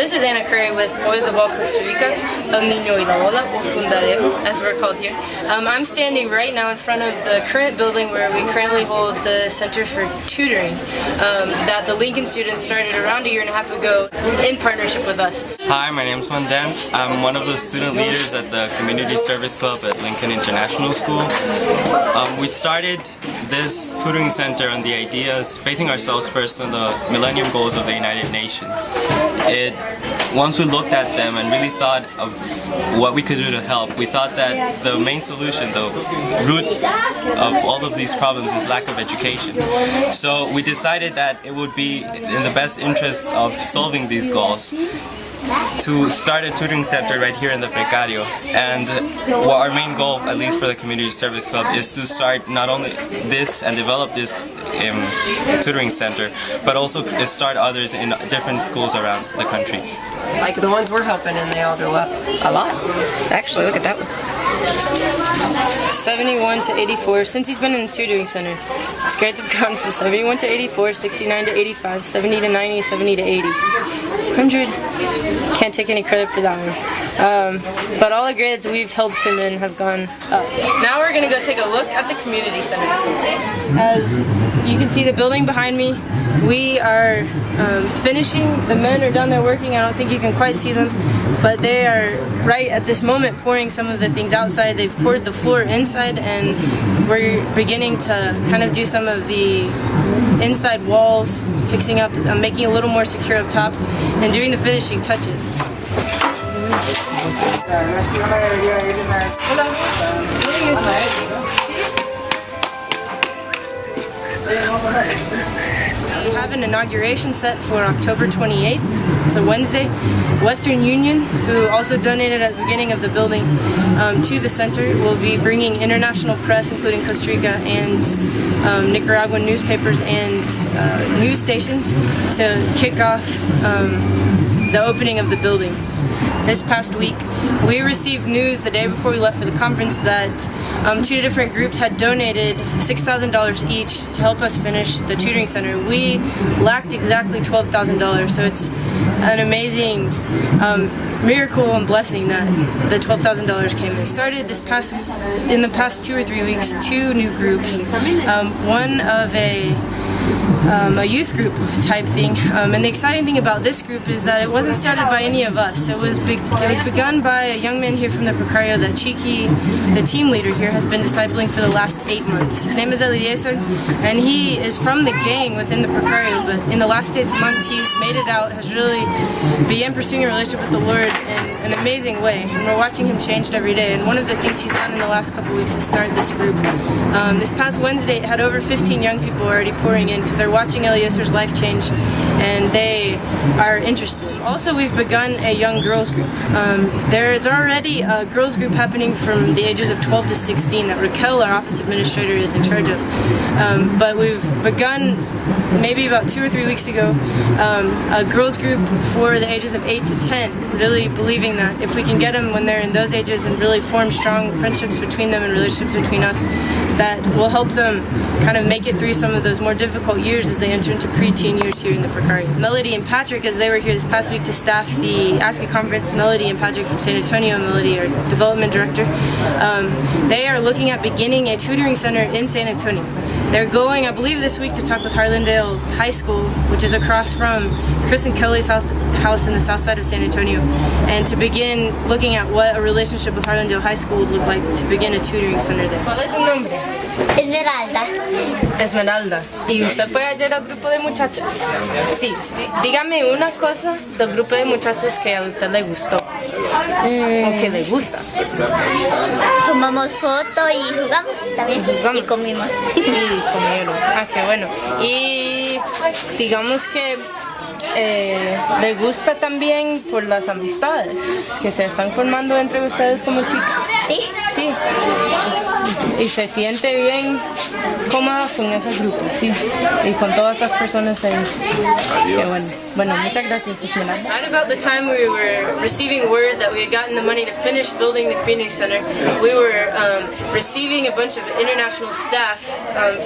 This is Anna Currie with BWAB Costa Rica, El Niño y la Bola, or Fundadero, as we're called here. I'm standing right now in front of the current building where we currently hold the Center for Tutoring that the Lincoln students started around a year and a half ago in partnership with us. Hi, my name is Juan Dan. I'm one of the student leaders at the Community Service Club at Lincoln International School. We started this tutoring center on the ideas, basing ourselves first on the Millennium Goals of the United Nations. Once we looked at them and really thought of what we could do to help, we thought that the main solution, the root of all of these problems is lack of education. So we decided that it would be in the best interest of solving these goals to start a tutoring center right here in the Precario. And our main goal, at least for the Community Service Club, is to start not only this and develop this tutoring center, but also start others in different schools around the country. Like the ones we're helping, and they all go up a lot. Actually, look at that one. 71 to 84. Since he's been in the tutoring center, his grades have gone from 71 to 84, 69 to 85, 70 to 90, 70 to 80. 100. Can't take any credit for that one. But all the grades we've helped him in have gone up. Now we're going to go take a look at the community center. As you can see the building behind me, we are finishing. The men are down there working. I don't think you can quite see them, but they are right at this moment pouring some of the things outside. They've poured the floor inside, and we're beginning to kind of do some of the inside walls, fixing up, making it a little more secure up top, and doing the finishing touches. We have an inauguration set for October 28th. It's a Wednesday. Western Union, who also donated at the beginning of the building to the center, will be bringing international press, including Costa Rica and Nicaraguan newspapers and news stations, to kick off the opening of the building. This past week, we received news the day before we left for the conference that two different groups had donated $6,000 each to help us finish the tutoring center. We lacked exactly $12,000, so it's an amazing miracle and blessing that the $12,000 came in. We started in the past 2 or 3 weeks, 2 new groups. One of a youth group type thing, and the exciting thing about this group is that it wasn't started by any of us. It was begun by a young man here from the Precario that Chiqui, the team leader here, has been discipling for the last 8 months. His name is Eliezer, and he is from the gang within the Precario, but in the last 8 months he's made it out, has really began pursuing a relationship with the Lord in an amazing way, and we're watching him changed every day. And one of the things he's done in the last couple weeks is start this group. This past Wednesday it had over 15 young people already pouring in because they're watching Eliezer's life change and they are interested. Also, we've begun a young girls group. There is already a girls group happening from the ages of 12 to 16 that Raquel, our office administrator, is in charge of. But we've begun maybe about 2 or 3 weeks ago a girls group for the ages of 8 to 10, really believing that if we can get them when they're in those ages and really form strong friendships between them and relationships between us, that will help them kind of make it through some of those more difficult years as they enter into preteen years here in the Precario. Melody and Patrick, as they were here this past week to staff the ASCA conference, Melody and Patrick from San Antonio, Melody, our development director, they are looking at beginning a tutoring center in San Antonio. They're going, I believe, this week to talk with Harlandale High School, which is across from Chris and Kelly's house in the south side of San Antonio, and to begin looking at what a relationship with Harlandale High School would look like to begin a tutoring center there. ¿Cuál es su nombre? Esmeralda. Esmeralda. ¿Y usted fue ayer al grupo de muchachas? Sí. Dígame una cosa del grupo de muchachos que a usted le gustó. ¿O que le gusta? Tomamos foto y jugamos también. Y comimos. Y comieron. Ah, qué bueno. Y digamos que le gusta también por las amistades que se están formando entre ustedes como chicas. Sí. Sí. Y se siente bien cómoda con ese grupo, sí. Y con todas las personas ahí. Qué bueno. Bueno, muchas gracias, Esmeralda. Right about the time we were receiving word that we had gotten the money to finish building the community center, we were receiving a bunch of international staff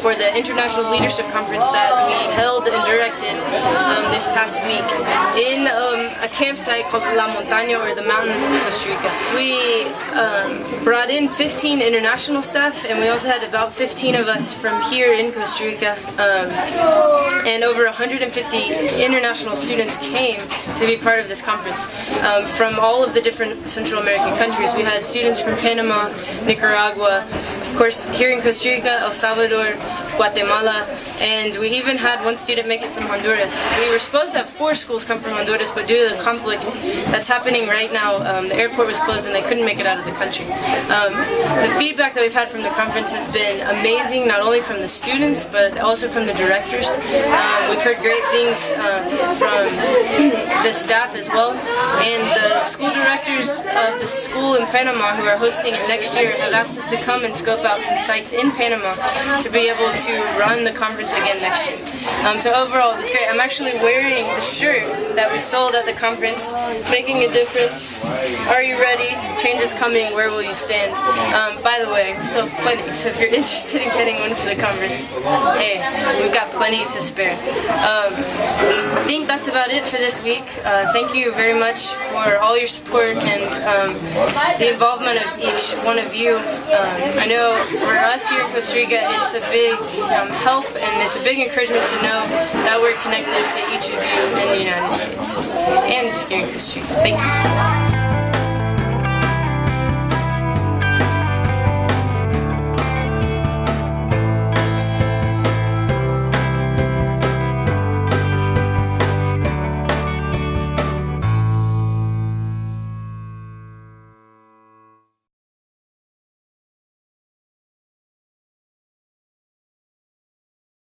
for the International Leadership Conference that we held and directed this past week in a campsite called La Montaña, or the mountain of Costa Rica. We brought in 15 international staff, and we also had about 15 of us from here in Costa Rica, and over 150 international students came to be part of this conference from all of the different Central American countries. We had students from Panama, Nicaragua, of course here in Costa Rica, El Salvador, Guatemala, and we even had one student make it from Honduras. We were supposed to have 4 schools come from Honduras, but due to the conflict that's happening right now, the airport was closed and they couldn't make it out of the country. The feedback that we've had from the conference has been amazing, not only from the students, but also from the directors. We've heard great things from the staff as well, and the school directors of the school in Panama who are hosting it next year have asked us to come and scope out some sites in Panama to be able to run the conference again next year. So overall it was great. I'm actually wearing the shirt that we sold at the conference, Making a Difference, Are You Ready? Change is Coming, Where Will You Stand? By the way, we still have plenty, so if you're interested in getting one for the conference, hey, we've got plenty to spare. I think that's about it for this week. Thank you very much for all your support and the involvement of each one of you. I know for us here in Costa Rica, it's a big help and it's a big encouragement to know that we're connected to each of you in the United States and here in Costa Rica. Thank you.